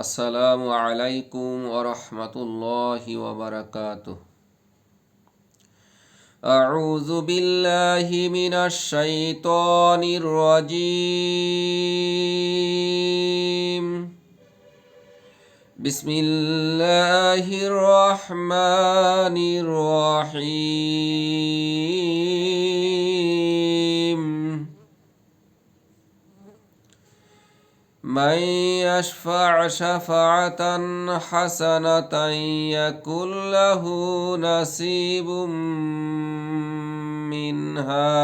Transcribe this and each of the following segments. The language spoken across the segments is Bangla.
আসসালামু আলাইকুম ওয়া রাহমাতুল্লাহি ওয়া বারাকাতুহু। আউযু বিল্লাহি মিনাশ শাইতানির রাজীম। বিসমিল্লাহির রাহমানির রাহিম। من يشفع شفاعة حسنة يكن له نصيب منها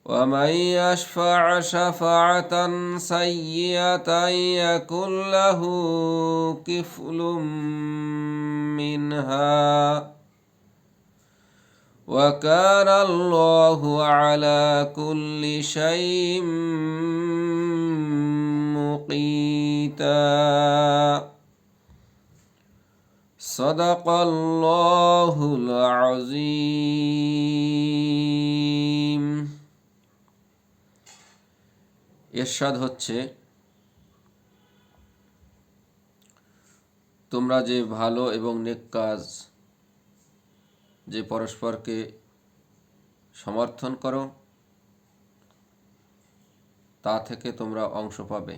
ومن يشفع شفاعة سيئة يكن له كفل منها وكان الله على كل شيء مقيتا صدق الله العظيم। ইরশাদ হচ্ছে, তোমরা যে ভালো এবং নেক কাজ যে পরস্পরকে সমর্থন করো তা থেকে তোমরা অংশ পাবে,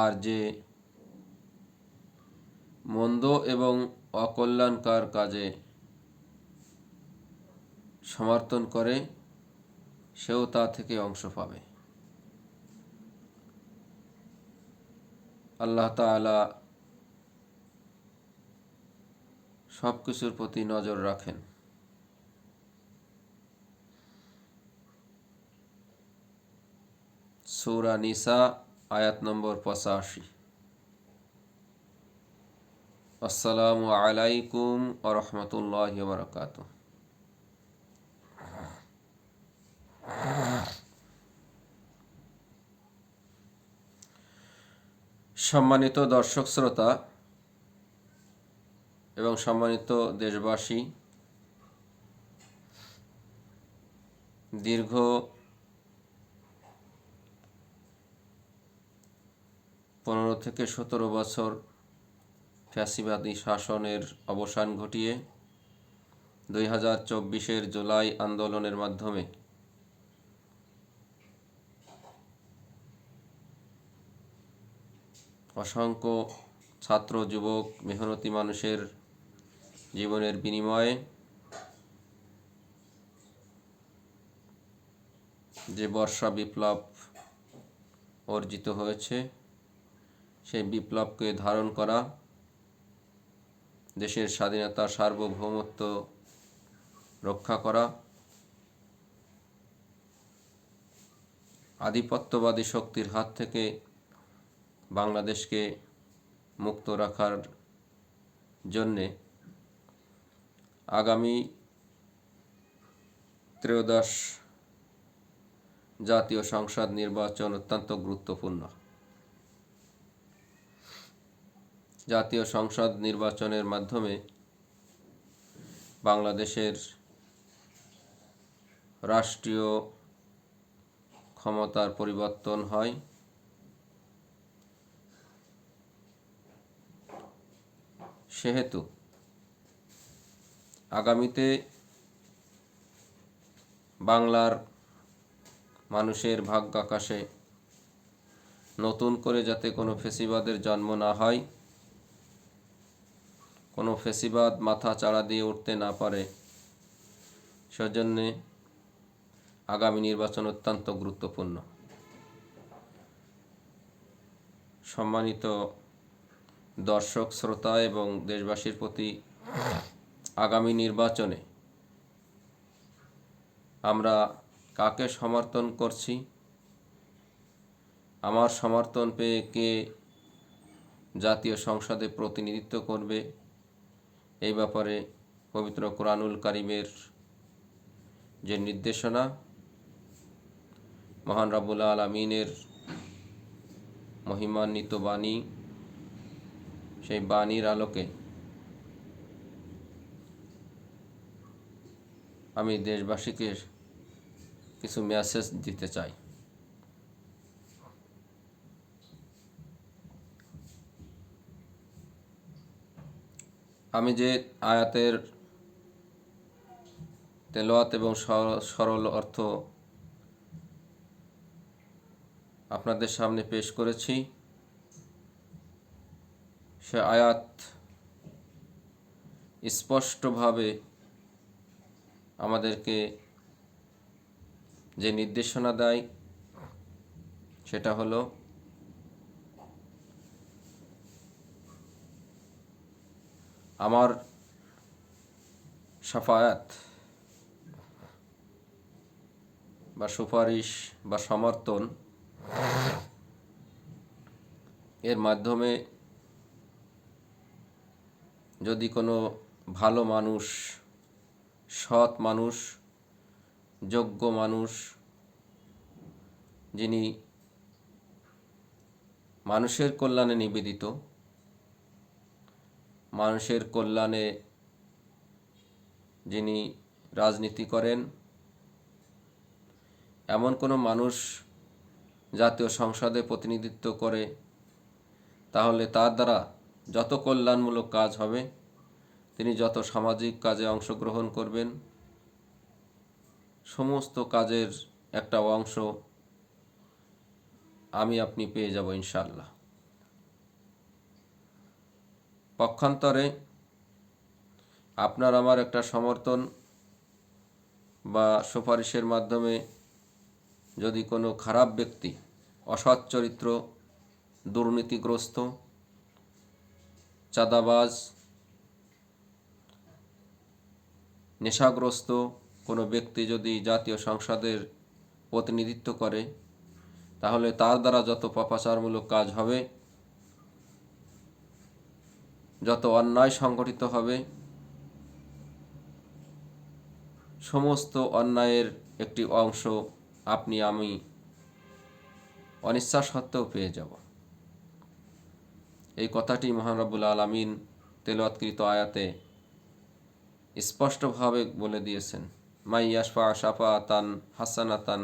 আর যে মন্দ এবং অকল্যাণকর কাজে সমর্থন করে সেও তা থেকে অংশ পাবে। আল্লাহ তাআলা সব কিছুর প্রতি নজর রাখেন। সূরা নিসা আয়াত নম্বর 85। আসসালামু আলাইকুম ওয়া রাহমাতুল্লাহি ওয়া বারাকাতুহু। সম্মানিত দর্শক শ্রোতা এবং সম্মানিত দেশবাসী, দীর্ঘ 15 থেকে 17 বছর ফ্যাসিবাদী শাসনের অবসান ঘটিয়ে 2024-এর জুলাই আন্দোলনের মাধ্যমে অসংখ্য ছাত্র, যুবক, মেহনতি মানুষের জীবনের বিনিময়ে যে বর্ষা বিপ্লব অর্জিত হয়েছে, সেই বিপ্লবকে ধারণ করা, দেশের স্বাধীনতা, সার্বভৌমত্ব রক্ষা করা, আধিপত্যবাদী শক্তির হাত থেকে বাংলাদেশকে মুক্ত রাখার জন্যে আগামী ত্রয়োদশ জাতীয় সংসদ নির্বাচন অত্যন্ত গুরুত্বপূর্ণ। জাতীয় সংসদ নির্বাচনের মাধ্যমে বাংলাদেশের রাষ্ট্রীয় ক্ষমতার পরিবর্তন হয়। সেহেতু আগামীতে বাংলার মানুষের ভাগ্য আকাশে নতুন করে যাতে কোনো ফ্যাসিবাদের জন্ম না হয়, কোনো ফ্যাসিবাদ মাথা চাড়া দিয়ে উঠতে না পারে, সেজন্যে আগামী নির্বাচন অত্যন্ত গুরুত্বপূর্ণ। সম্মানিত দর্শক শ্রোতা এবং দেশবাসীর প্রতি আগামী নির্বাচনে আমরা কাকে সমর্থন করছি, আমার সমর্থন পেয়ে কে জাতীয় সংসদে প্রতিনিধিত্ব করবে, এই ব্যাপারে পবিত্র কোরআনুল কারীমের যে নির্দেশনা, মহান রব্বুল আলামিনের মহিমান্বিত বাণী, সেই বাণীর আলোকে আমি দেশবাসীকে কিছু মেসেজ দিতে চাই। আমি যে আয়াতের তেলাওয়াত এবং সরল অর্থ আপনাদের সামনে পেশ করেছি, সে আয়াত স্পষ্টভাবে আমাদেরকে যে নির্দেশনা দেয় সেটা হলো আমার শাফায়াত বা সুপারিশ বা সমর্থন এর মাধ্যমে যদি কোনো ভালো মানুষ, সৎ মানুষ, যোগ্য মানুষ, যিনি মানুষের কল্যাণে নিবেদিত, মানুষের কল্যাণে যিনি রাজনীতি করেন, এমন কোনো মানুষ জাতীয় সংসদে প্রতিনিধিত্ব করে, তাহলে তার দ্বারা যত কল্যাণমূলক কাজ হবে, তিনি যত সামাজিক কাজে অংশগ্রহণ করবেন, সমস্ত কাজের একটা অংশ আমি আপনি পেয়ে যাব ইনশাআল্লাহ। পক্ষান্তরে আপনার আমার একটা সমর্থন বা সুপারিশের মাধ্যমে যদি কোনো খারাপ ব্যক্তি, অসৎ চরিত্র, দুর্নীতিগ্রস্ত, চাঁদাবাজ, নেশাগ্রস্ত কোনো ব্যক্তি যদি জাতীয় সংসদের প্রতিনিধিত্ব করে, তাহলে তার দ্বারা যত পাপাচারমূলক কাজ হবে, যত অন্যায় সংগঠিত হবে, সমস্ত অন্যায়ের একটি অংশ আপনি আমি অনিচ্ছা সত্ত্বেও পেয়ে যাব। এই কথাটি মহান রব্বুল আলামিন তেলাওয়াতকৃত আয়াতে স্পষ্টভাবে বলে দিয়েছেন। মাই ইয়াশফা শাফাআতান হাসানাতান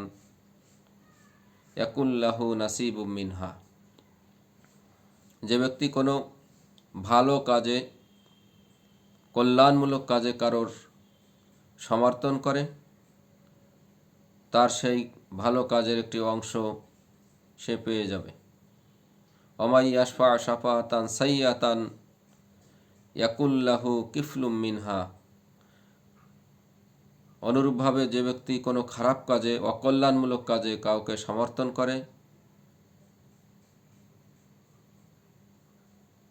ইয়াকুল্লাহু নাসিবুম মিনহা। যে ব্যক্তি কোনো ভালো কাজে, কল্যাণমূলক কাজে কারোর সমর্থন করে, তার সেই ভালো কাজের একটি অংশ সে পেয়ে যাবে। ওমাই ইয়াশফা শাফাআতান সাইয়্যাতান ইয়াকুল্লাহু কিফলুম মিনহা। অনুরূপভাবে যে ব্যক্তি কোনো খারাপ কাজে, অকল্যাণমূলক কাজে কাউকে সমর্থন করে,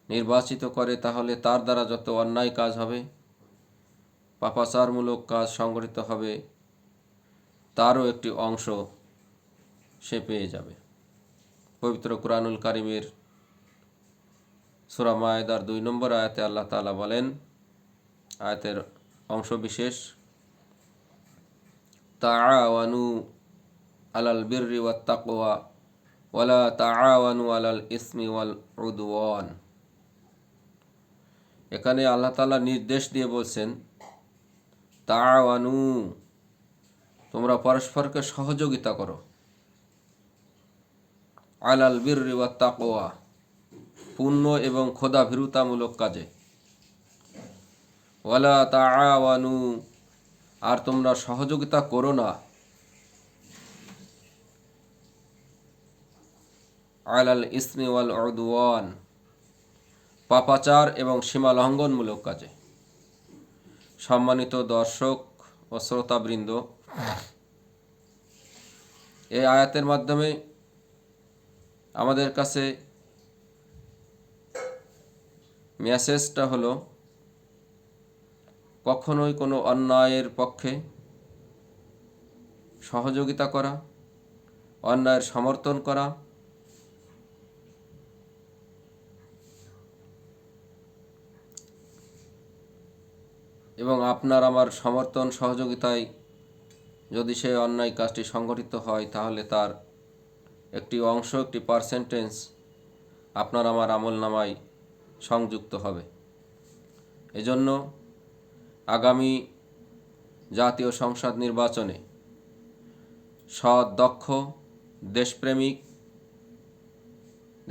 নির্বাচিত করে, তাহলে তার দ্বারা যত অন্যায় কাজ হবে, পাপাচারমূলক কাজ সংগঠিত হবে, তারও একটি অংশ সে পেয়ে যাবে। পবিত্র কুরআনুল কারীমের সূরা মায়েদার 2 নম্বর আয়াতে আল্লাহ তাআলা বলেন, আয়াতের অংশ বিশেষ, তাআওয়ানু আলাল বিররি ওয়াত তাকওয়া ওয়ালা তাআওয়ানু আলাল ইসমি ওয়াল উদওয়ান। এখানে আল্লাহ তাআলা নির্দেশ দিয়ে বলছেন, তাআওয়ানু, তোমরা পরস্পরকে সহযোগিতা করো, আলাল বিররি ওয়াত তাকওয়া, পুণ্য এবং খোদাভীরুতামূলক কাজে, ওয়ালা তাআওয়ানু, আর তোমরা সহযোগিতা করো না, আলাল ইসমি ওয়াল উদওয়ান, পাপাচার এবং সীমা লঙ্ঘনমূলক কাজে। সম্মানিত দর্শক ও শ্রোতাবৃন্দ, এই আয়াতের মাধ্যমে আমাদের কাছে মেসেজটা হলো, কখনোই কোনো অন্যায়ের পক্ষে সহযোগিতা করা, অন্যায়ের সমর্থন করা এবং আপনার আমার সমর্থন সহযোগিতায় যদি সেই অন্যায় কাজটি সংগঠিত হয়, তাহলে তার একটি অংশ, একটি পার্সেন্টেজ আপনার আমার আমলনামায় সংযুক্ত হবে। এজন্য আগামী জাতীয় সংসদ নির্বাচনে সৎ, দক্ষ, দেশপ্রেমিক,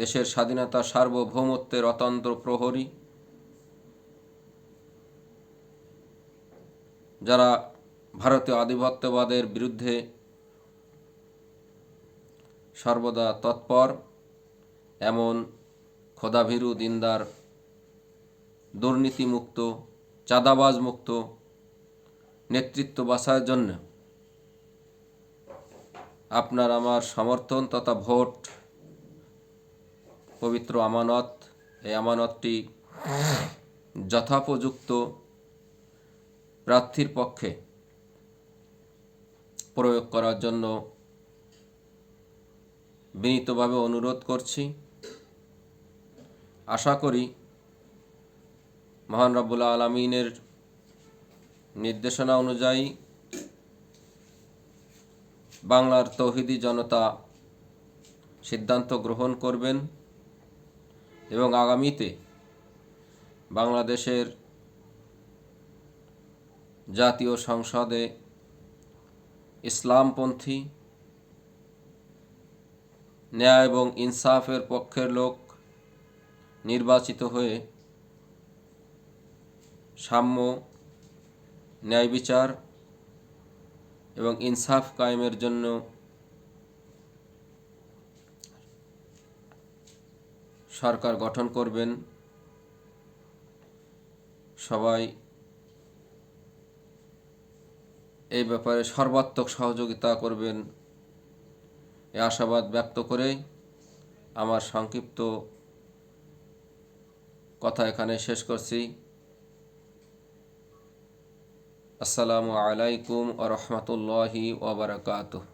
দেশের স্বাধীনতা, সার্বভৌমত্বের অতন্ত্র প্রহরী, যারা ভারতীয় আধিপত্যবাদের বিরুদ্ধে সর্বদা তৎপর, এমন খোদাভীরু, দিনদার, দুর্নীতিমুক্ত, চাঁদাবাজ মুক্ত নেতৃত্ব বাছাইয়ের জন্য আপনার আমার সমর্থন তথা ভোট পবিত্র আমানত। এই আমানতটি যথোপযুক্ত প্রার্থীর পক্ষে প্রয়োগ করার জন্য বিনীতভাবে অনুরোধ করছি। আশা করি মহান রব্বুল আলামিনের নির্দেশনা অনুযায়ী বাংলার তৌহিদি জনতা সিদ্ধান্ত গ্রহণ করবেন এবং আগামীতে বাংলাদেশের জাতীয় সংসদে ইসলামপন্থী, ন্যায় এবং ইনসাফের পক্ষের লোক নির্বাচিত হয়ে সাম্য, ন্যায় বিচার এবং ইনসাফ কায়েমের জন্য সরকার গঠন করবেন। সবাই এই ব্যাপারে সর্বাত্মক সহযোগিতা করবেন এই আশাবাদ ব্যক্ত করে আমার সংক্ষিপ্ত কথা এখানে শেষ করছি। আসসালামু আলাইকুম ওয়া রাহমাতুল্লাহি ওয়া বারাকাতুহু।